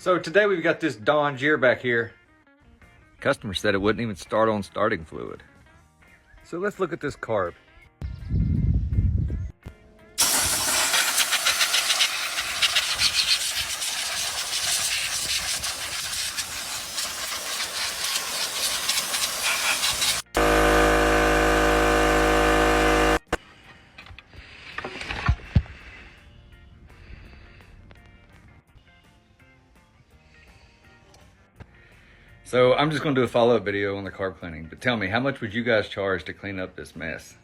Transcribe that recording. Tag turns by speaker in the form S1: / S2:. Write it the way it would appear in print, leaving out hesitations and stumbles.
S1: So today we've got this Deere back here. Customer said it wouldn't even start on starting fluid. So let's look at this carb. So I'm just gonna do a follow-up video on the carb cleaning, but tell me, how much would you guys charge to clean up this mess?